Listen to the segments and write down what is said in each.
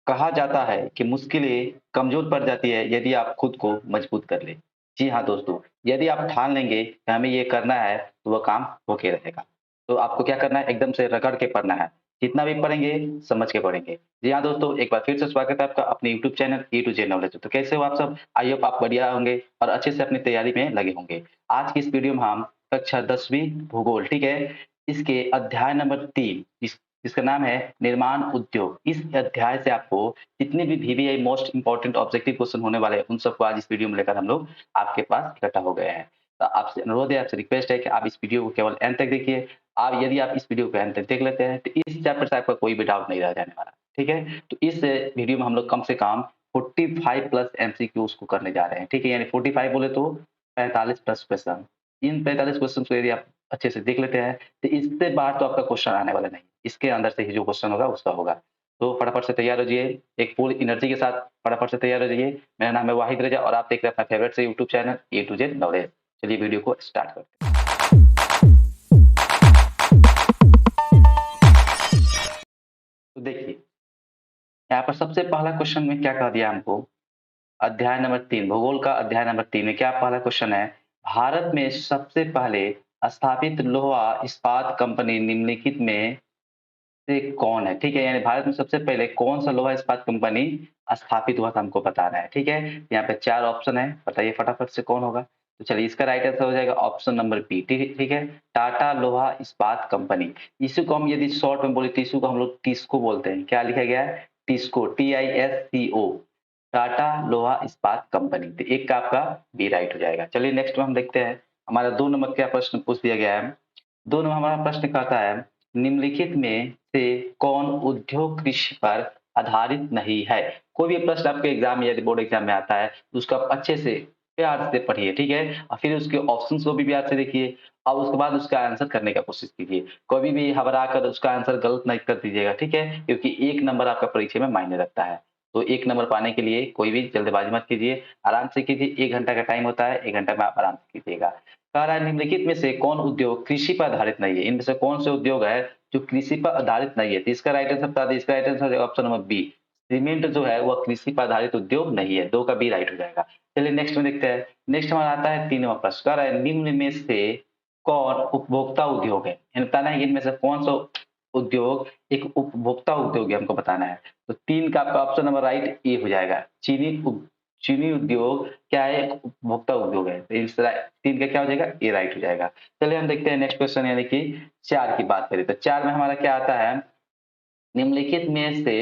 कहा जाता है कि मुश्किलें कमज़ोर पड़ जाती है यदि आप खुद को मजबूत कर लें। जी हाँ दोस्तों, यदि आप ठान लेंगे कि हमें ये करना है, तो वो काम होके रहेगा। तो आपको क्या करना है, एकदम से रगड़ के पढ़ना है। जितना भी पढ़ेंगे, समझ के पढ़ेंगे। जी हाँ दोस्तों, एक बार फिर से स्वागत है आपका अपने YouTube channel A to Z knowledge. तो कैसे हो आप सब? आई होप आप बढ़िया होंगे और अच्छे से अपनी तैयारी में लगे होंगे। आज की इस वीडियो में हम कक्षा 10वीं भूगोल, ठीक है? इसके अध्याय नंबर 3 जिसका नाम है निर्माण उद्योग। इस अध्याय से आपको जितने भी VVI most important objective question होने वाले हैं, उन सबको आज इस वीडियो में लेकर हम लोग आपके पास इकट्ठा हो गए हैं। तो आपसे अनुरोध है, आपसे रिक्वेस्ट है कि आप इस वीडियो को केवल एंड तक देखिए। आप यदि आप इस वीडियो को एंड तक देख लेते हैं, तो इस चैप्टर से आपका कोई भी डाउट नहीं रह जाने वाला, ठीक है? तो इस वीडियो में हम लोग कम से कम 45 प्लस एमसीक्यूज को करने जा रहे हैं, ठीक है? यानी 45 बोले तो 45 प्लस क्वेश्चन। इन 45 क्वेश्चन को यदि आप अच्छे से देख लेते हैं, तो इससे बाहर तो आपका क्वेश्चन आने वाला नहीं। इसके अंदर से ही जो क्वेश्चन होगा उसका होगा। तो फटाफट से तैयार हो जाइए, एक फुल एनर्जी के साथ फटाफट से तैयार हो जाइए। मेरा नाम है वाहिद रज़ा और आप देख रहे हैं अपना फेवरेट से YouTube channel A to Z knowledge. चलिए वीडियो को स्टार्ट करते हैं। तो देखिए, यहाँ पर सबसे पहला क्वेश्चन में क्या कह दिया हमको, अध्याय नंबर 3 भूगोल का अध्याय नंबर 3 में क्या पहला क्वेश्चन है, भारत में सबसे पहले स्थापित लोहा इस्पात कंपनी निम्नलिखित में से कौन है? ठीक है, यानी भारत में सबसे पहले कौन-सा लोहा इस्पात कंपनी स्थापित हुआ था हमको बताना है, ठीक है? यहाँ पे 4 ऑप्शन है, बताइए फटाफट से कौन होगा? तो चलिए इसका राइट आंसर हो जाएगा ऑप्शन नंबर बी, ठीक है? टाटा लोहा इस्पात कंपनी। इसी को हम यदि शॉर्ट में बोले तो इसी को हम लोग टिस्को बोलते हैं। क्या लिखा गया है? टिस्को, टीआईएससीओ, टाटा लोहा इस्पात कंपनी। तो एक का आपका बी राइट हो जाएगा। चलिए नेक्स्ट में हम देखते हैं, हमारा 2 नंबर का प्रश्न पूछ दिया गया है। 2 नंबर हमारा प्रश्न कहता है, निम्नलिखित में से कौन उद्योग कृषि पर आधारित नहीं है? कोई भी प्रश्न आपके एग्जाम में यदि बोर्ड एग्जाम में आता है, तो उसको आप अच्छे से प्यार से पढ़िए, ठीक है? और फिर उसके ऑप्शंस को भी प्यार से देखिए और उसके बाद उसका आंसर करने का कोशिश कीजिए। कभी भी घबरा कर उसका आंसर गलत नहीं कर दीजिएगा, ठीक है? क्योंकि 1 नंबर आपका परीक्षा में मायने रखता है। तो 1 नंबर पाने के लिए कोई भी जल्दबाजी मत कीजिए, आराम से कीजिए। 1 घंटा का टाइम होता है, 1 घंटा में आप आराम से कीजिएगा। कह रहा है निम्नलिखित में से कौन उद्योग कृषि पर आधारित नहीं है? इनमें से कौन से उद्योग है जो कृषि पर आधारित नहीं है? तो इसका राइट आंसर बता दें, इसका right answer option number B, cement जो है वह कृषि पर आधारित उद्योग नहीं है। 2 का बी राइट हो जाएगा। चलिए नेक्स्ट में देखते हैं। नेक्स्ट हमारा आता है 3वां प्रश्न, कह रहा है निम्न में से कौन उपभोक्ता उद्योग है? यानी बताना है इनमें से कौन सा उद्योग एक उपभोक्ता उद्योग है, हमको बताना है। तो 3 का आपका ऑप्शन नंबर राइट ए हो जाएगा। चीनी उद्योग क्या है? एक उपभोक्ता उद्योग है। तो इस 3 का क्या हो जाएगा? ए राइट हो जाएगा। चलिए हम देखते हैं नेक्स्ट क्वेश्चन, यानी कि 4 की बात करें तो 4 में हमारा क्या आता है, निम्नलिखित में से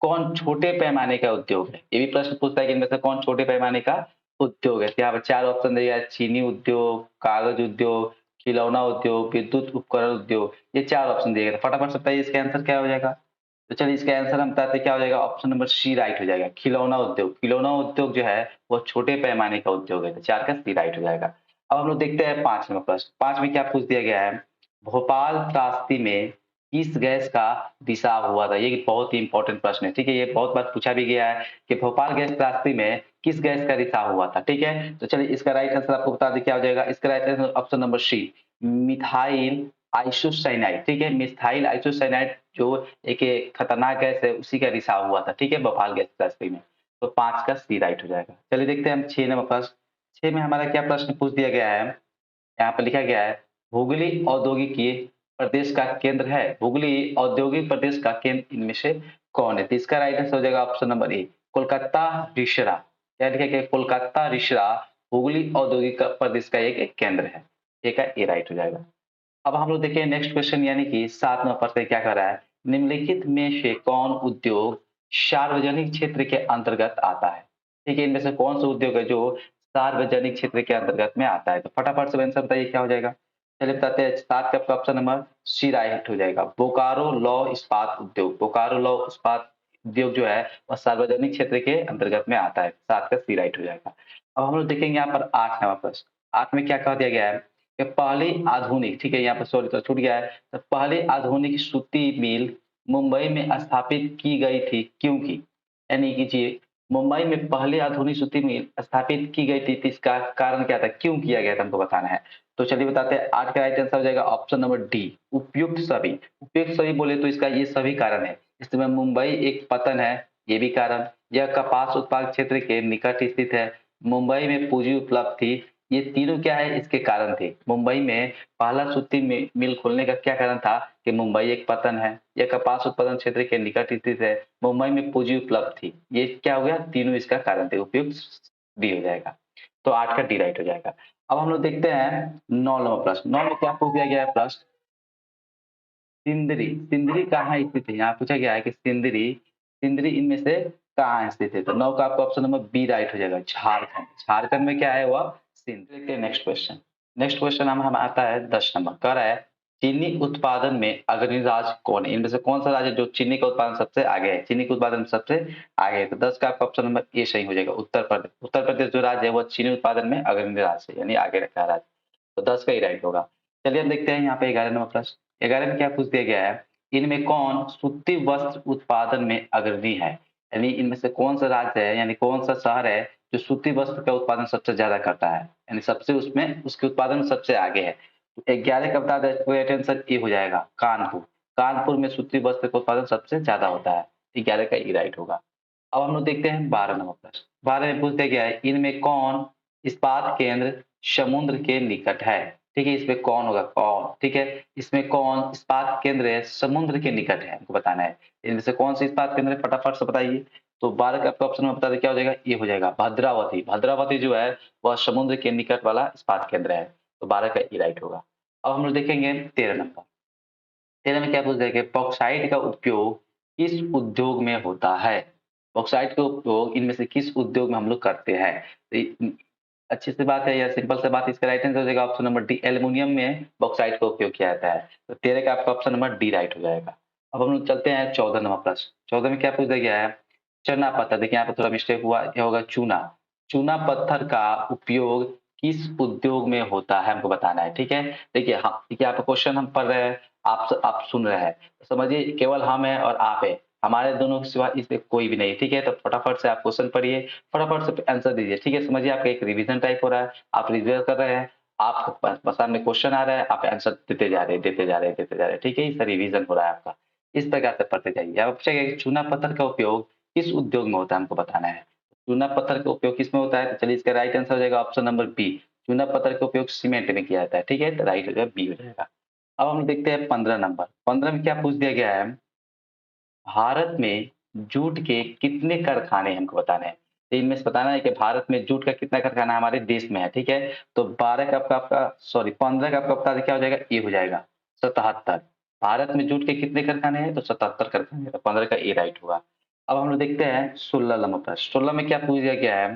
कौन छोटे पैमाने का उद्योग है? ये भी प्रश्न पूछता है कि इनमें से कौन छोटे पैमाने का उद्योग है? तो यहाँ पर 4 ऑप्शन दिया है, चीनी उद्योग, कागज उद्योग, खिलौना उद्योग, विद्युत उपकरण उद्योग। ये 4 ऑप्शन दिए गए। तो फटाफट से बताइए इसका आंसर क्या हो जाएगा? तो चलिए इसका आंसर हम बताते हैं क्या हो जाएगा, ऑप्शन नंबर सी राइट हो जाएगा, खिलौना उद्योग। खिलौना उद्योग जो है वो छोटे पैमाने का उद्योग है। तो 4 का सी राइट हो जाएगा। अब हम लोग देखते हैं 5 नंबर प्रश्न। 5 में क्या पूछ दिया गया है, भोपाल त्रासदी में किस गैस का रिसाव हुआ था? ये बहुत ही इंपॉर्टेंट प्रश्न है, ठीक है? ये बहुत बार पूछा भी गया है कि भोपाल गैस त्रासदी में किस गैस का रिसाव हुआ था, ठीक है? तो चलिए इसका राइट आंसर आपको बता दें क्या हो जाएगा। इसका right answer option number C, methyl isocyanide, ठीक है? मिथाइल आइसोसाइनाइड जो एक खतरनाक गैस है, उसी का रिसाव हुआ था, ठीक है? भोपाल गैस त्रासदी में। तो 5 का सी राइट हो जाएगा। चलिए देखते हैं हम 6 नंबर प्रश्न। 6 में हमारा क्या प्रश्न पूछ दिया गया है, यहाँ पर लिखा गया है, हुगली औद्योगिकी प्रदेश का केंद्र है। हुगली औद्योगिक प्रदेश का केंद्र इनमें से कौन है? तो इसका राइट आंसर हो जाएगा option number A, Kolkata Rishra. क्या लिखा गया? कोलकाता रिसरा हुगली औद्योगिक प्रदेश का एक केंद्र है। ठीक है, ए राइट हो जाएगा। अब हम लोग देखिए नेक्स्ट क्वेश्चन, यानी कि 7 नंबर प्रश्न क्या कर रहा है, निम्नलिखित में से कौन उद्योग सार्वजनिक क्षेत्र के अंतर्गत आता है? ठीक है, इनमें से कौन सा उद्योग है जो सार्वजनिक क्षेत्र के अंतर्गत में आता है? तो फटाफट से आंसर बताइए क्या हो जाएगा। चलिए बताते हैं, 7 का आपका ऑप्शन नंबर सी राइट हो जाएगा, बोकारो लौ इस्पात उद्योग। बोकारो लौ इस्पात उद्योग जो है वह सार्वजनिक क्षेत्र के अंतर्गत में आता है। 7 का सी राइट हो जाएगा। अब हम लोग देखेंगे यहाँ पर 8 नंबर प्रश्न। 8 में क्या कह दिया गया है कि पहली आधुनिक, ठीक है, यहाँ पर सॉरी तो छूट गया है, तो पहली आधुनिक सूती मिल मुंबई में स्थापित की गई थी क्योंकि, यानी कि जी मुंबई में पहली आधुनिक सूती मिल स्थापित की गई थी, तो इसका कारण क्या था, क्यों किया गया था, हमको बताना है। तो चलिए बताते हैं, 8 का राइट आंसर हो जाएगा ऑप्शन नंबर डी, उपयुक्त सभी। उपयुक्त सभी बोले तो इसका ये सभी कारण है। इस समय मुंबई एक पतन है, ये भी कारण। यह कपास उत्पादक क्षेत्र के निकट स्थित है। मुंबई में पूंजी उपलब्ध थी। ये तीनों क्या है, इसके कारण थे। मुंबई में पहला सूती मिल खोलने का क्या कारण था कि मुंबई एक पतन है। यह कपास उत्पादन क्षेत्र के निकट स्थित है। मुंबई में पूंजी उपलब्ध थी। ये क्या हो गया, तीनों इसका कारण थे। उपयुक्त डी हो जाएगा। तो 8 का डी राइट हो जाएगा। अब हम लोग देखते हैं 9 नंबर प्रश्न। 9 में क्या पूछ दिया गया है प्रश्न, सिंदरी। सिंदरी कहाँ स्थित है, यहाँ पूछा गया है कि सिंदरी, सिंदरी इनमें से कहाँ स्थित है। तो 9 का आपका ऑप्शन नंबर बी राइट हो जाएगा, झारखंड। झारखंड में क्या है वह, सिंध। देखते हैं नेक्स्ट क्वेश्चन। नेक्स्ट क्वेश्चन हम आता है 10 नंबर। कह रहा है चीनी उत्पादन में अग्रणी राज्य कौन है। इनमें से कौन सा राज्य जो चीनी का उत्पादन सबसे आगे है, चीनी के उत्पादन में सबसे आगे है। तो 10 का आपका ऑप्शन नंबर ए सही हो जाएगा, उत्तर प्रदेश। उत्तर प्रदेश जो राज्य है वह चीनी उत्पादन में अग्रणी राज्य है, यानी आगे रखा है राज्य। तो 10 का ही राइट होगा। चलिए हम देखते हैं यहाँ पे 11 नंबर प्रश्न। 11 में क्या पूछ दिया गया है, इनमें कौन सूती वस्त्र उत्पादन में अग्रणी है। यानी इनमें से कौन सा राज्य है, यानी कौन सा शहर है जो सूती वस्त्र का उत्पादन सबसे ज्यादा करता है, यानी सबसे उसमें उसके उत्पादन में सबसे आगे है। 11 का बता दें कोई आंसर ए हो जाएगा, कानपुर। कानपुर में सूती वस्त्र का उत्पादन सबसे ज्यादा होता है। 11 का ई राइट होगा। अब हम लोग देखते हैं 12 नंबर प्रश्न। 12 में पूछ दिया गया है इनमें कौन इस्पात केंद्र समुद्र के निकट है। ठीक है, इसमें कौन होगा, कौन, ठीक है, इसमें कौन इस्पात केंद्र है समुद्र के निकट है, हमको बताना है। इनमें से कौन सा इस्पात केंद्र है, फटाफट से बताइए। तो 12 का आपका ऑप्शन में बता दें क्या हो जाएगा, ये हो जाएगा भद्रावती। भद्रावती जो है वह समुद्र के निकट वाला इस्पात केंद्र है। तो 12 का ई राइट होगा। अब हम लोग देखेंगे 13 नंबर। 13 में क्या पूछ रहा है कि बॉक्साइट का उपयोग किस उद्योग में होता है। बॉक्साइट का उपयोग इनमें से किस उद्योग में हम लोग करते हैं। तो अच्छी सी बात है या सिंपल सी बात, इसका राइट आंसर हो जाएगा ऑप्शन नंबर डी, एल्युमिनियम में बॉक्साइट का उपयोग किया जाता है। तो 13 का आपका ऑप्शन नंबर डी राइट हो जाएगा। अब हम लोग चलते हैं 14 नंबर प्रश्न। 14 में क्या पूछ दिया गया है, चना पत्थर। देखिए यहाँ पे थोड़ा मिस्टेक हुआ, यह होगा चूना। चूना पत्थर का उपयोग किस उद्योग में होता है, हमको बताना है। ठीक है, देखिए हाँ, देखिए आप क्वेश्चन हम पढ़ रहे हैं, आप सुन रहे हैं, तो समझिए केवल हम है और आप है, हमारे दोनों के सिवा इसमें कोई भी नहीं। ठीक है, तो फटाफट से आप क्वेश्चन पढ़िए, फटाफट से आंसर दीजिए। ठीक है, समझिए आपका एक रिवीजन टाइप हो रहा है, आप रिवीजन कर रहे हैं, आपके सामने क्वेश्चन आ रहा है, आप आंसर देते जा रहे हैं, देते जा रहे हैं, देते जा रहे हैं। ठीक है, इसका रिवीजन हो रहा है आपका। इस प्रकार से पढ़ते जाइए। अब पूछेगा कि चूना पत्थर का उपयोग किस उद्योग में होता है, हमको बताना है। चूना पत्थर का उपयोग किसमें होता है, तो चलिए इसका राइट आंसर हो जाएगा ऑप्शन नंबर बी, चूना पत्थर का उपयोग सीमेंट में किया जाता है। ठीक है, तो राइट हो जाएगा, बी हो जाएगा। अब हम देखते हैं 15 नंबर। 15 में क्या पूछ दिया गया है, भारत में जूट के कितने कारखाने हैं, हमको बताना है। तो इनमें से बताना है कि भारत में जूट का कितना कारखाना हमारे देश में है। ठीक है, तो 12 का आपका सॉरी 15 का आपका बता दें क्या हो जाएगा, ये हो जाएगा 77। भारत में जूट के कितने कारखाने हैं, तो 77 कारखाने, तो 15 का ए राइट होगा। अब हम लोग देखते हैं 16 नंबर प्रश्न। 16 में क्या पूछ दिया गया है,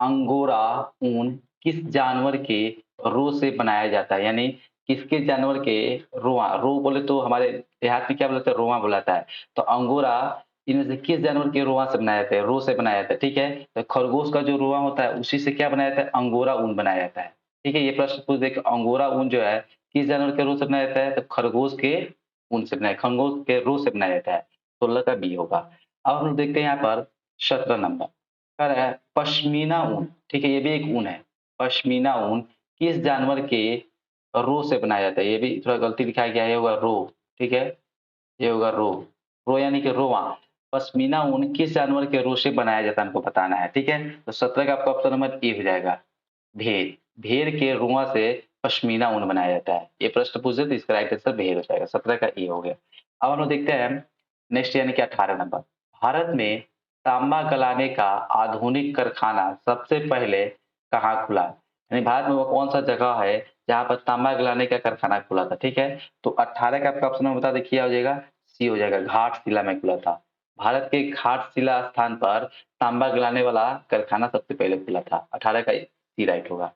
अंगोरा ऊन किस जानवर के रों से बनाया जाता है, यानी किसके जानवर के रोआ, रो बोले तो हमारे देहात में क्या बोलते हैं, रोआ बुलाता है। तो अंगोरा इनमें से किस जानवर के रोआ से बनाया जाता है, रो से बनाया जाता है। ठीक है, तो खरगोश का जो रोआ होता है उसी से क्या बनाया जाता है, अंगोरा ऊन बनाया जाता है। ठीक है, ये प्रश्न पूछ दे कि अंगोरा ऊन जो है किस जानवर के रो से बनाया जाता है, तो खरगोश के ऊन से बनाया, खरगोश के रो से बनाया जाता है। 16 का बी होगा। अब हम लोग देखते हैं यहाँ पर 17 नंबर। कह रहा है पश्मीना ऊन, ठीक है, ये भी एक ऊन है। पश्मीना ऊन किस जानवर के रो से बनाया जाता है, ये भी थोड़ा गलती दिखाया गया है, ये होगा रो। ठीक है, ये होगा रो, रो यानी कि रोआ। पश्मीना ऊन किस जानवर के रो से बनाया जाता है, हमको बताना है। ठीक है, तो 17 का आपका ऑप्शन नंबर ए हो जाएगा, भेड़। भेड़ के रुआ से पश्मीना ऊन बनाया जाता है। ये प्रश्न पूछे तो इसका राइट आंसर भेड़ हो जाएगा, 17 का ए हो गया। अब हम लोग देखते हैं नेक्स्ट यानी कि 18 नंबर। भारत में तांबा गलाने का आधुनिक कारखाना सबसे पहले कहाँ खुला, यानी भारत में वो कौन सा जगह है जहाँ पर तांबा गलाने का कारखाना खुला था। ठीक है, तो 18 का आपका ऑप्शन बता देखिए, हो जाएगा सी हो जाएगा, घाटशिला में खुला था। भारत के घाटशिला स्थान पर तांबा गलाने वाला कारखाना सबसे पहले खुला था। 18 का सी राइट होगा।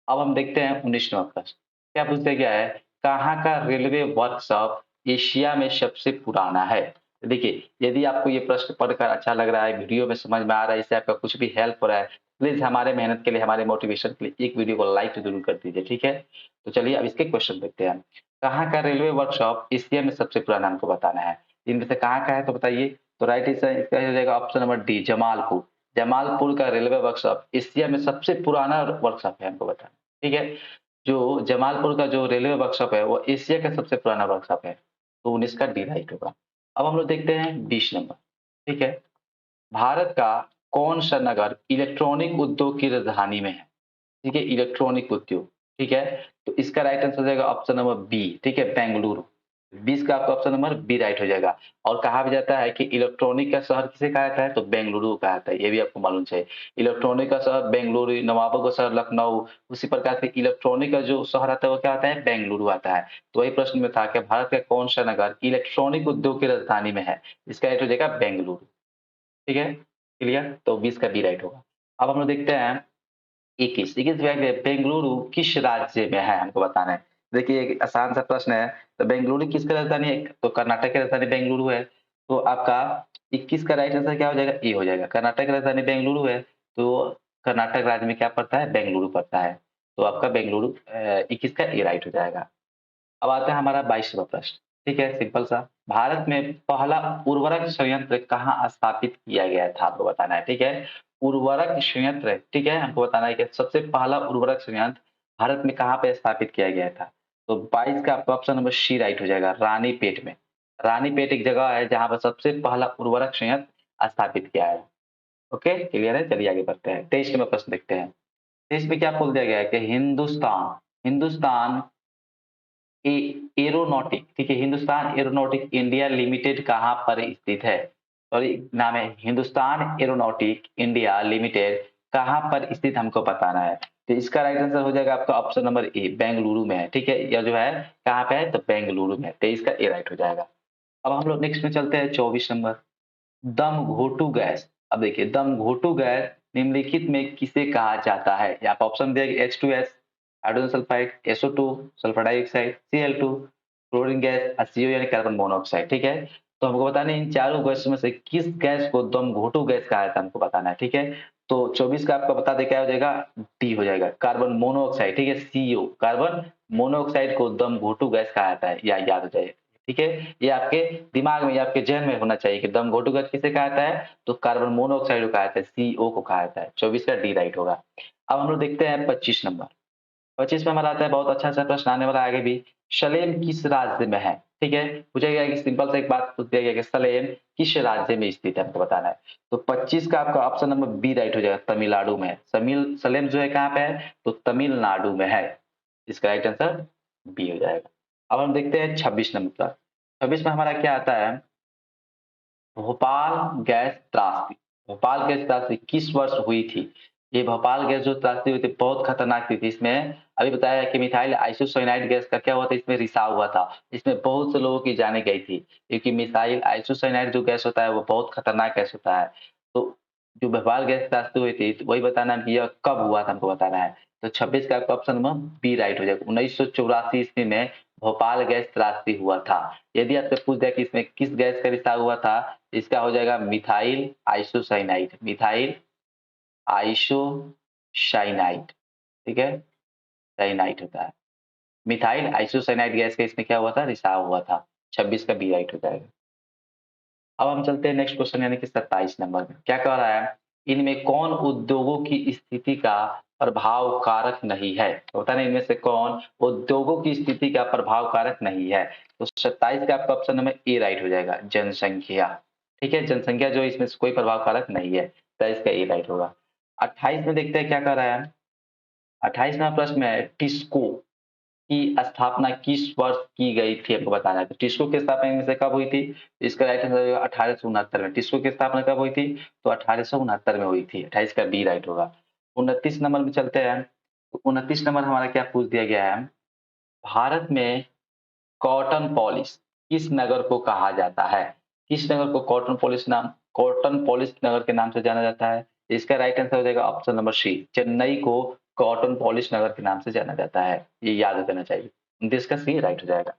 अब हम देखते हैं 19 नंबर प्रश्न। क्या पूछा गया है, कहाँ का रेलवे वर्कशॉप एशिया में सबसे पुराना है। तो देखिए यदि आपको ये प्रश्न पढ़कर अच्छा लग रहा है, वीडियो में समझ में आ रहा है, इससे आपका कुछ भी हेल्प हो रहा है, प्लीज हमारे मेहनत के लिए, हमारे मोटिवेशन के लिए एक वीडियो को लाइक जरूर कर दीजिए। ठीक है, तो चलिए अब इसके क्वेश्चन देखते हैं। कहाँ का रेलवे वर्कशॉप एशिया में सबसे पुराना, हमको बताना है। इनमें से कहाँ का है तो बताइए। तो राइट आंसर इसका हो जाएगा option number D, Jamalpur. Jamalpur का रेलवे वर्कशॉप एशिया में सबसे पुराना वर्कशॉप है, हमको बताना। ठीक है, जो जमालपुर का जो रेलवे वर्कशॉप है वो एशिया का सबसे पुराना वर्कशॉप है। तो 19 का डी राइट होगा। अब हम लोग देखते हैं 20 नंबर। ठीक है, भारत का कौन सा नगर इलेक्ट्रॉनिक उद्योग की राजधानी में है? ठीक है, इलेक्ट्रॉनिक उद्योग, ठीक है? तो इसका राइट आंसर हो जाएगा ऑप्शन नंबर बी, ठीक है, बेंगलुरु। 20 का आपका ऑप्शन नंबर बी राइट हो जाएगा। और कहा भी जाता है कि इलेक्ट्रॉनिक का शहर किसे कहा जाता है? तो बेंगलुरु कहा जाता है, ये भी आपको मालूम चाहिए। इलेक्ट्रॉनिक का शहर बेंगलुरु, नवाबों का शहर लखनऊ, उसी प्रकार से इलेक्ट्रॉनिक का जो शहर आता है वो क्या आता है? बेंगलुरु आता है। तो वही प्रश्न में था कि भारत का कौन सा नगर इलेक्ट्रॉनिक उद्योग की राजधानी में है? इसका राइट हो जाएगा बेंगलुरु, ठीक है? क्लियर? तो 20 का बी राइट होगा। अब हम लोग देखते हैं 21 बेंगलुरु किस राज्य में है हमको बताना है। देखिए एक आसान सा प्रश्न है, तो बेंगलुरु किसकी राजधानी है? तो कर्नाटक की राजधानी बेंगलुरु है। तो आपका 21 का राइट आंसर क्या हो जाएगा? ए हो जाएगा। कर्नाटक की राजधानी बेंगलुरु है, तो कर्नाटक राज्य में क्या पड़ता है? बेंगलुरु पड़ता है। तो आपका बेंगलुरु 21 का ए राइट हो जाएगा। अब आता है हमारा 22वां प्रश्न, ठीक है, सिंपल सा। भारत में पहला उर्वरक संयंत्र कहाँ स्थापित किया गया था? आपको बताना है, ठीक है। उर्वरक संयंत्र, ठीक है, हमको बताना है कि सबसे पहला उर्वरक संयंत्र भारत में कहाँ पे स्थापित किया गया था? तो 22 का आपका ऑप्शन नंबर सी राइट हो जाएगा, रानीपेट में। रानीपेट एक जगह है जहाँ पर सबसे पहला उर्वरक संयंत्र स्थापित किया है। ओके, क्लियर है? चलिए आगे बढ़ते हैं। 23 में प्रश्न देखते हैं। 23 में क्या बोल दिया गया है कि हिंदुस्तान हिंदुस्तान ए एरोनॉटिक, ठीक है, हिंदुस्तान एरोनॉटिक इंडिया लिमिटेड कहाँ पर स्थित है? सॉरी, नाम है हिंदुस्तान एरोनॉटिक इंडिया लिमिटेड, कहाँ पर स्थित हमको बताना है। तो इसका राइट आंसर हो जाएगा आपका ऑप्शन नंबर ए, बेंगलुरु में है, ठीक है। यह जो है कहाँ पे है? तो बेंगलुरु में। 23 का ए राइट हो जाएगा। अब हम लोग नेक्स्ट में चलते हैं 24 नंबर, दम घोटू गैस। अब देखिए दम घोटू गैस निम्नलिखित में किसे कहा जाता है? यहाँ पे ऑप्शन दिया गया H2S, hydrogen sulphide, SO2, sulphur dioxide, Cl2, chlorine gas, CO यानी कार्बन मोनोऑक्साइड, ठीक है। तो हमको बताना है इन चारों गैस में से किस गैस को दम घोटू गैस कहा जाता है, हमको बताना है, ठीक है। तो 24 का आपका बता दे क्या हो जाएगा? डी हो जाएगा, कार्बन मोनोऑक्साइड, ठीक है, CO, कार्बन मोनोऑक्साइड को दम घोटू गैस कहा जाता है, या याद हो जाए, ठीक है। ये आपके दिमाग में या आपके जहन में होना चाहिए कि दम घोटू गैस किसे कहा जाता है? तो कार्बन मोनोऑक्साइड को कहा जाता है, CO को कहा जाता है। 24 का डी राइट होगा। अब हम लोग देखते हैं 25 नंबर। 25 में हमारा आता है बहुत अच्छा सा प्रश्न आने वाला है आगे भी। सलेम किस राज्य में है? ठीक है, पूछा गया कि सिंपल सा एक बात पूछ दिया गया कि सलेम किस राज्य में स्थित है, हमको बताना है। तो 25 का आपका ऑप्शन नंबर बी राइट हो जाएगा, तमिलनाडु में। समील सलेम जो है कहाँ पे है? तो तमिलनाडु में है। इसका राइट आंसर बी हो जाएगा। अब हम देखते हैं 26 नंबर पर। 26 में हमारा क्या आता है? भोपाल गैस त्रासदी। भोपाल गैस त्रासदी किस वर्ष हुई थी? ये भोपाल गैस जो त्रासदी हुई थी बहुत खतरनाक थी। इसमें अभी बताया कि मिथाइल आइसोसाइनाइड गैस का क्या हुआ था? इसमें रिसाव हुआ था। इसमें बहुत से लोगों की जानें गई थी, क्योंकि मिथाइल आइसोसाइनाइड जो गैस होता है वो बहुत खतरनाक गैस होता है। तो जो भोपाल गैस त्रासदी हुई थी, तो वही बताना है कि यह कब हुआ था, हमको बताना है। तो 26 का आपका ऑप्शन नंबर बी राइट हो जाएगा। 1984 ईस्वी में भोपाल गैस त्रासदी हुआ था। यदि आपसे पूछ दिया कि इसमें किस गैस का रिसाव हुआ था, इसका हो जाएगा मिथाइल आइसोसाइनाइड, मिथाइल आइसोसाइनाइड, ठीक है, साइनाइड होता है। मिथाइल आइसोसाइनाइड गैस का इसमें क्या हुआ था? रिसाव हुआ था। 26 का बी राइट हो जाएगा। अब हम चलते हैं नेक्स्ट क्वेश्चन यानी कि 27 नंबर में। क्या कह रहा है? इनमें कौन उद्योगों की स्थिति का प्रभाव कारक नहीं है? तो होता है इनमें से कौन उद्योगों की स्थिति का प्रभाव कारक नहीं है? तो 27 का आपका ऑप्शन नंबर ए राइट हो जाएगा, जनसंख्या। ठीक है, जनसंख्या जो इसमें से कोई प्रभाव कारक नहीं है, 27 का ए राइट होगा। 28 में देखते हैं क्या कर रहा है। 28वां प्रश्न है टिस्को की स्थापना किस वर्ष की गई थी, आपको बताना है। तो टिस्को की स्थापना इनमें से कब हुई थी? इसका राइट आंसर 1869 में। टिस्को की स्थापना कब हुई थी? तो 1869 में हुई थी। 28 का बी राइट होगा। 29 नंबर में चलते हैं। तो 29 नंबर हमारा क्या पूछ दिया गया है? भारत में कॉटन पॉलिश किस नगर को कहा जाता है? किस नगर को कॉटन पॉलिश नगर के नाम से जाना जाता है? इसका राइट आंसर हो जाएगा ऑप्शन नंबर सी, चेन्नई को कॉटन पॉलिश नगर के नाम से जाना जाता है। ये याद रखना चाहिए। 29 का सी राइट हो जाएगा।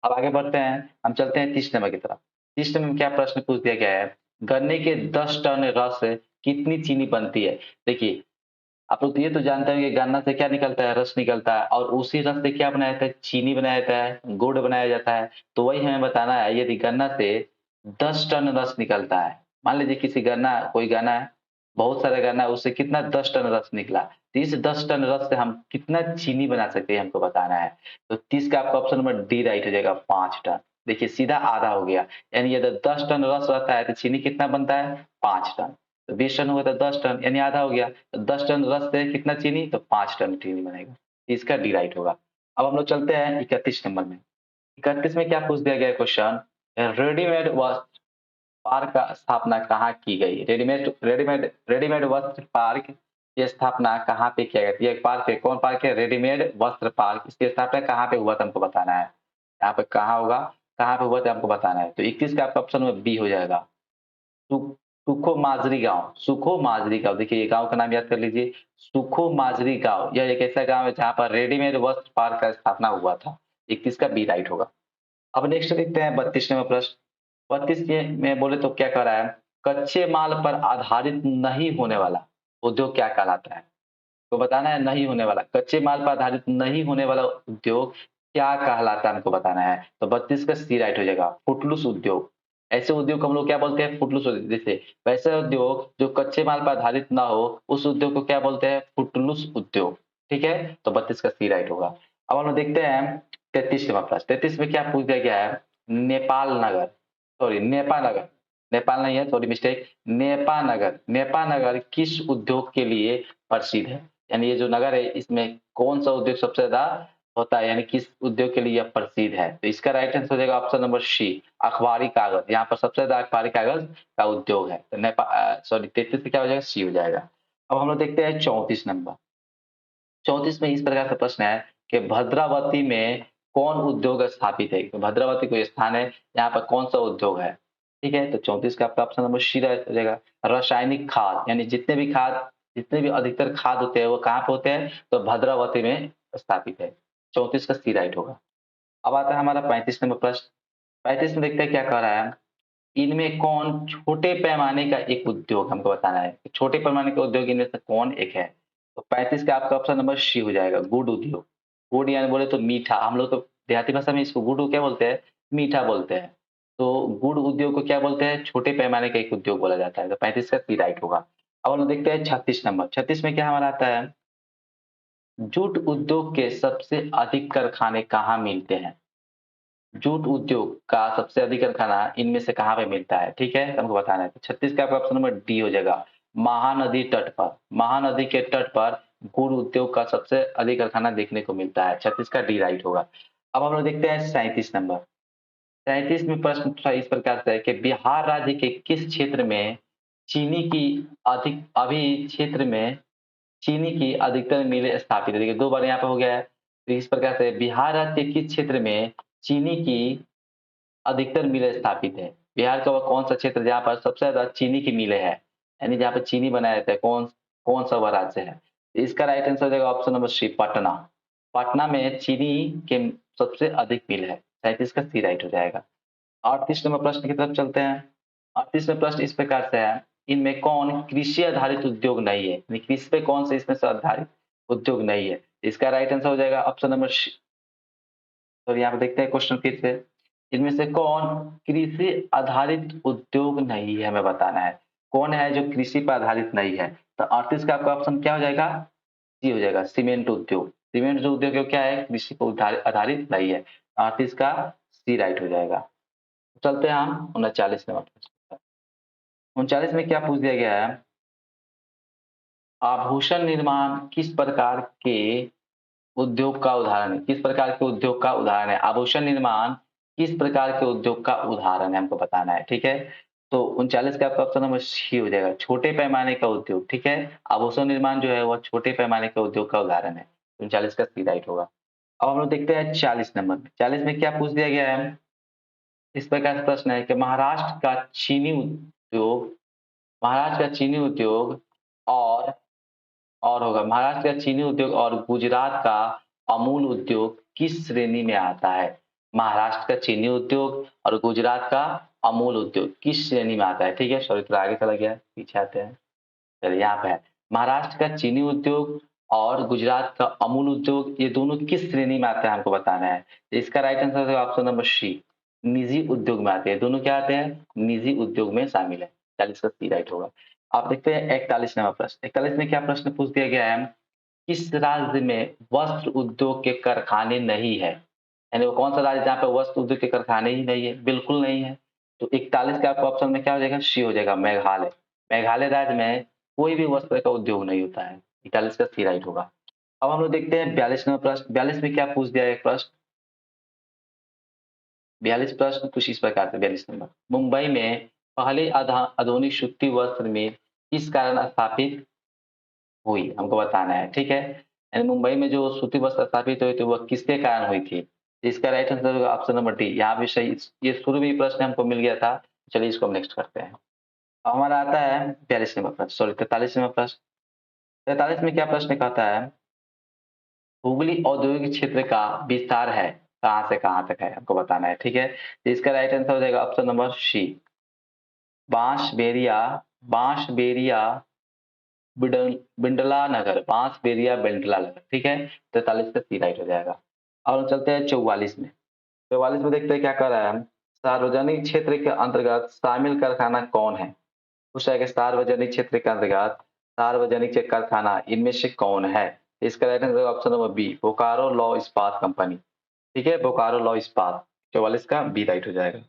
अब आगे बढ़ते हैं, हम चलते हैं 30 नंबर की तरफ। 30 नंबर में क्या प्रश्न पूछ दिया गया है? गन्ने के 10 टन रस से कितनी चीनी बनती है? देखिए, आप लोग तो ये तो जानते हैं कि गन्ना से क्या निकलता है? रस निकलता है, और उसी रस से क्या बनाया जाता है? चीनी बनाया जाता है, गुड़ बनाया जाता है। तो वही हमें बताना है, यदि गन्ना से 10 टन रस निकलता है, मान लीजिए किसी गन्ना कोई गन्ना है, बहुत सारा गन्ना है, उससे कितना 10 टन रस निकला, तो इस 10 टन रस से हम कितना चीनी बना सकते हैं, हमको बताना है। तो 30 का आपका ऑप्शन नंबर डी राइट हो जाएगा, 5 टन। देखिए सीधा आधा हो गया, यानी यदि 10 टन रस रहता है तो चीनी कितना बनता है? 5 टन। तो 20 टन हुआ तो 10 टन यानी आधा हो गया। तो 10 टन रस से कितना चीनी? तो 5 टन चीनी बनेगा। इसका डी राइट होगा। अब हम लोग चलते हैं 31 नंबर में। 31 में क्या पूछ दिया गया है क्वेश्चन? रेडीमेड वस्त्र पार्क का स्थापना कहाँ की गई? रेडीमेड वस्त्र पार्क की स्थापना कहाँ पे किया गया? ये पार्क है, कौन पार्क है? रेडीमेड वस्त्र पार्क। इसकी स्थापना कहाँ पे हुआ था हमको बताना है। यहाँ पे कहाँ होगा, कहाँ पे हुआ था हमको बताना है। तो 21 का आपका ऑप्शन में बी हो जाएगा। सु सुखो माजरी गाँव, सुखो माजरी गाँव। देखिए ये गाँव का नाम याद कर लीजिए, सुखो माजरी गाँव। यह एक ऐसा गाँव है जहाँ पर रेडीमेड वस्त्र पार्क का स्थापना हुआ था। 21 का बी राइट होगा। अब नेक्स्ट देखते हैं 32 नंबर प्रश्न। 32 में बोले तो क्या कह रहा है? कच्चे माल पर आधारित नहीं होने वाला उद्योग क्या कहलाता है? तो बताना है नहीं होने वाला, कच्चे माल पर आधारित नहीं होने वाला उद्योग क्या कहलाता है हमको बताना है। तो 32 का सी राइट हो जाएगा, फुटलूस उद्योग। ऐसे उद्योग को हम लोग क्या बोलते हैं? फुटलूस उद्योग। जैसे वैसे उद्योग जो कच्चे माल पर आधारित ना हो, उस उद्योग को क्या बोलते हैं? फुटलूस उद्योग। ठीक है, तो 32 का सी राइट होगा। अब हम लोग देखते हैं 33 नंबर प्रश्न। 33 में क्या पूछ दिया गया है? नेपाल नगर, सॉरी नेपा नगर, नेपाल नहीं है, सॉरी मिस्टेक, नेपा नगर। नेपा नगर किस उद्योग के लिए प्रसिद्ध है? यानी ये जो नगर है इसमें कौन सा उद्योग सबसे ज्यादा होता है, यानी किस उद्योग के लिए यह प्रसिद्ध है? तो इसका राइट आंसर हो जाएगा ऑप्शन नंबर सी, अखबारी कागज। यहाँ पर सबसे ज्यादा अखबारी कागज का उद्योग है। तो नेपाल, सॉरी 33 से क्या हो जाएगा? सी हो जाएगा। अब हम लोग देखते हैं 34 नंबर। 34 में इस प्रकार का प्रश्न है कि भद्रावती में कौन उद्योग स्थापित है? तो भद्रावती कोई स्थान है, यहाँ पर कौन सा उद्योग है? ठीक है, तो 34 का आपका ऑप्शन नंबर सी हो जाएगा। रासायनिक खाद, यानी जितने भी अधिकतर खाद होते हैं वो कहाँ पे होते हैं? तो भद्रावती में स्थापित है। 34 का सी राइट होगा। अब आता है हमारा 35 नंबर प्रश्न। 35 में देखते हैं क्या कह रहा है। इनमें कौन छोटे पैमाने का एक उद्योग हमको बताना है। छोटे पैमाने का उद्योग इनमें से कौन एक है? तो 35 का आपका ऑप्शन नंबर सी हो जाएगा, गुड़ उद्योग। गुड़ यानी बोले तो मीठा, हम लोग तो देहाती भाषा में इसको गुड़ को क्या बोलते हैं? मीठा बोलते हैं। तो गुड़ उद्योग को क्या बोलते हैं? छोटे पैमाने का एक उद्योग बोला जाता है। तो 35 का सी राइट होगा। अब हम लोग देखते हैं 36 नंबर। 36 में क्या हमारा आता है? जूट उद्योग के सबसे अधिक कारखाने कहाँ मिलते हैं? जूट उद्योग का सबसे अधिक कारखाना इनमें से कहाँ पे मिलता है? ठीक है, हमको बताना है। तो 36 का आपका ऑप्शन नंबर डी हो जाएगा, महानदी तट पर। महानदी के तट पर गुड़ उद्योग का सबसे अधिक कारखाना देखने को मिलता है। 36 का डी राइट होगा। अब हम लोग देखते हैं 37 नंबर। 37 में प्रश्न थोड़ा इस प्रकार से है कि बिहार राज्य के किस क्षेत्र में चीनी की अधिक अभी क्षेत्र में चीनी की अधिकतर मिलें स्थापित है? देखिए 2 बार यहाँ पे हो गया है। तो इस प्रकार से बिहार राज्य के किस क्षेत्र में चीनी की अधिकतर मिलें स्थापित है? बिहार का वह कौन सा क्षेत्र जहाँ पर सबसे ज्यादा चीनी की मिलें है, यानी जहाँ पे चीनी बनाया जाता है, कौन कौन सा वह राज्य है? इसका राइट आंसर हो जाएगा option number C, Patna. Patna में चीनी के सबसे अधिक मिल है। 37 का सी राइट हो जाएगा। 38 नंबर प्रश्न की तरफ चलते हैं। 38 में प्रश्न इस प्रकार से है, इनमें कौन कृषि आधारित उद्योग नहीं है? यानी कृषि पे कौन से इसमें से आधारित उद्योग नहीं है? इसका राइट आंसर हो जाएगा ऑप्शन नंबर तो यहाँ पे देखते हैं क्वेश्चन फिर से। इनमें से कौन कृषि आधारित उद्योग नहीं है, हमें बताना है। कौन है जो कृषि पर आधारित नहीं है? तो 38 का आपका ऑप्शन क्या हो जाएगा? सी हो जाएगा, सीमेंट उद्योग। सीमेंट जो उद्योग है वो क्या है? कृषि पर आधारित नहीं है। 38 का सी राइट हो जाएगा। चलते हैं हम 39 नंबर प्रश्न पर। 39 में क्या पूछ दिया गया है? आभूषण निर्माण किस प्रकार के उद्योग का उदाहरण है? किस प्रकार के उद्योग का उदाहरण है? आभूषण निर्माण किस प्रकार के उद्योग का उदाहरण है, हमको बताना है। ठीक है, तो 39 का आपका ऑप्शन नंबर सी हो जाएगा, छोटे पैमाने का उद्योग। ठीक है, आभूषण निर्माण जो है वह छोटे पैमाने के उद्योग का उदाहरण है। 39 का सी राइट होगा। अब हम लोग देखते हैं 40 नंबर में। 40 में क्या पूछ दिया गया है? इस प्रकार से प्रश्न है कि महाराष्ट्र का चीनी उद्योग और होगा, महाराष्ट्र का चीनी उद्योग और गुजरात का अमूल उद्योग किस श्रेणी में आता है? महाराष्ट्र का चीनी उद्योग और गुजरात का अमूल उद्योग किस श्रेणी में आता है? ठीक है, सॉरी थोड़ा आगे चला गया, पीछे आते हैं। चलिए यहाँ पे है, महाराष्ट्र का चीनी उद्योग और गुजरात का अमूल उद्योग, ये दोनों किस श्रेणी में आते हैं हमको बताना है। तो इसका राइट आंसर है ऑप्शन नंबर सी, निजी उद्योग में आते हैं। दोनों क्या आते हैं? निजी उद्योग में शामिल है। 40 का सी राइट होगा। आप देखते हैं 41 नंबर प्रश्न। 41 में क्या प्रश्न पूछ दिया गया है? किस राज्य में वस्त्र उद्योग के कारखाने नहीं है? यानी वो कौन सा राज्य जहाँ पे वस्त्र उद्योग के कारखाने ही नहीं है? बिल्कुल नहीं है। तो 41 का आपका ऑप्शन में क्या हो जाएगा? सी हो जाएगा, मेघालय। मेघालय राज्य में कोई भी वस्त्र का उद्योग नहीं होता है। 41 का सी राइट होगा। अब हम लोग देखते हैं 42वाँ प्रश्न। 42 में क्या पूछ दिया है प्रश्न? 42 प्रश्न कुछ इस प्रकार से 42 नंबर। मुंबई में पहले आधुनिक सूती वस्त्र मिल किस कारण स्थापित हुई? हमको बताना है, ठीक है? यानी मुंबई में जो सूती वस्त्र स्थापित हुई थी, वह किसके कारण हुई थी? इसका राइट आंसर होगा ऑप्शन नंबर डी। यहाँ भी सही, ये शुरू में ही प्रश्न हमको मिल गया था। चलिए इसको हम नेक्स्ट करते हैं। अब हमारा आता है 42 नंबर प्रश्न, सॉरी 43 नंबर प्रश्न। 43 में क्या प्रश्न कहता है? हुगली औद्योगिक क्षेत्र का विस्तार है, कहाँ से कहाँ तक है? हमको बताना है, ठीक है? तो इसका राइट आंसर हो जाएगा option number C, Bansberia, Bansberia Bindla Nagar, Bansberia Bindla Nagar, ठीक है? 43 का सी राइट हो जाएगा। और हम चलते हैं 44 में। 44 में देखते हैं क्या कर रहा है? सार्वजनिक क्षेत्र के अंतर्गत शामिल कारखाना कौन है? पूछा है कि सार्वजनिक क्षेत्र के अंतर्गत सार्वजनिक क्षेत्र कारखाना इनमें से कौन है? इसका right answer option number B, Bokaro लॉ इस्पात कंपनी, ठीक है? बोकारो लॉ इस्पात। 44 का बी राइट हो जाएगा।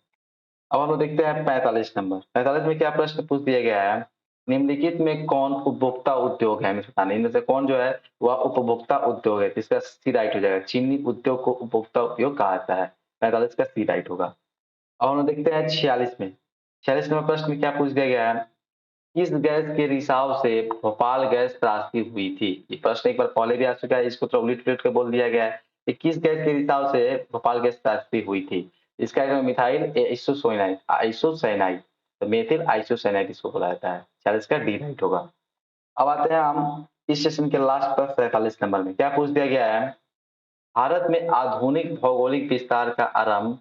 अब हम लोग देखते हैं 45 नंबर। 45 में क्या प्रश्न पूछ दिया गया है? निम्नलिखित में कौन उपभोक्ता उद्योग है? हमें बताना है, इनमें से कौन जो है वह उपभोक्ता उद्योग है? इसका सी राइट हो जाएगा। चीनी उद्योग को उपभोक्ता उद्योग कहा जाता है। 45 का सी राइट होगा। अब हम लोग देखते हैं 46 में। 46 नंबर प्रश्न में क्या पूछ दिया गया है? किस गैस के रिसाव से भोपाल गैस त्रासदी हुई थी? ये प्रश्न एक बार पहले भी आ चुका है, इसको थोड़ा उलट-पुलट के बोल दिया गया है कि किस गैस के रिसाव से भोपाल गैस त्रासदी हुई थी? इसका है मिथाइल आइसोसाइनाइड, आइसोसाइनाइड, तो मेथिल आइसोसाइनाइड इसको बोला जाता है। 46 का डी राइट होगा। अब आते हैं हम इस सेशन के लास्ट पर 47 नंबर में। क्या पूछ दिया गया है? भारत में आधुनिक भौगोलिक विस्तार का आरंभ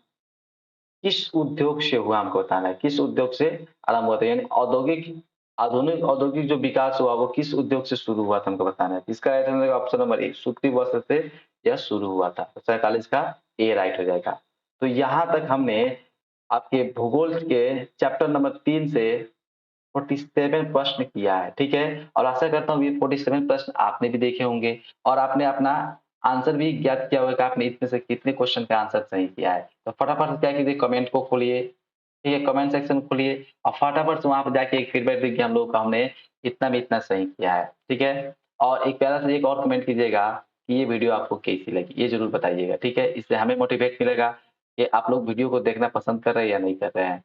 किस उद्योग से हुआ? हमको बताना है, किस उद्योग से आरंभ हुआ था? यानी आधुनिक औद्योगिक जो विकास हुआ वो किस उद्योग से शुरू हुआ था? हमको बताना है। इसका right answer option number A, सूती वस्त्र से यह शुरू हुआ था। तो 47 का ए राइट हो जाएगा। तो यहाँ तक हमने आपके भूगोल के चैप्टर नंबर 3 से 47 प्रश्न किया है, ठीक है? और आशा करता हूँ ये 47 प्रश्न आपने भी देखे होंगे और आपने अपना आंसर भी ज्ञात किया होगा कि आपने इतने से कितने क्वेश्चन का आंसर सही किया है। तो फटाफट से क्या कीजिए, कमेंट को खोलिए, ठीक है? कमेंट सेक्शन खोलिए और फटाफट से वहाँ पे जाके एक फीडबैक दीजिए हम लोगों को हमने इतना में इतना सही किया है, ठीक है? और एक प्यारा सा एक और कमेंट कीजिएगा कि ये वीडियो आपको कैसी लगी? ये ज़रूर बताइएगा, ठीक है? इससे हमें मोटिवेट मिलेगा कि आप लोग वीडियो को देखना पसंद कर रहे हैं या नहीं कर रहे हैं।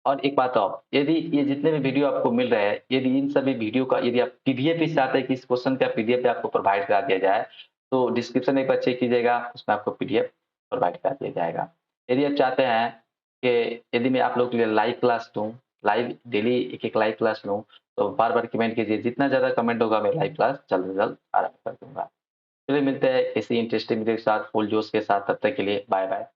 और एक बात और, यदि ये जितने भी वीडियो आपको मिल रहे हैं, यदि इन सभी वीडियो का यदि आप पीडीएफ भी चाहते हैं कि इस क्वेश्चन का पीडीएफ भी आपको प्रोवाइड करा दिया जाए, तो डिस्क्रिप्शन एक बार चेक कीजिएगा, उसमें आपको पीडीएफ प्रोवाइड करा दिया जाएगा। यदि आप चाहते हैं कि यदि मैं आप लोगों के लिए लाइव क्लास दूँ, लाइव डेली एक-एक लाइव क्लास लूँ, तो बार-बार कमेंट कीजिए, जितना ज़्यादा कमेंट होगा मैं लाइव क्लास जल्द से जल्द आरंभ कर दूँगा। चलिए मिलते हैं किसी इंटरेस्टिंग वीडियो के साथ, फुल जोश के साथ, तब तक के लिए बाय-बाय।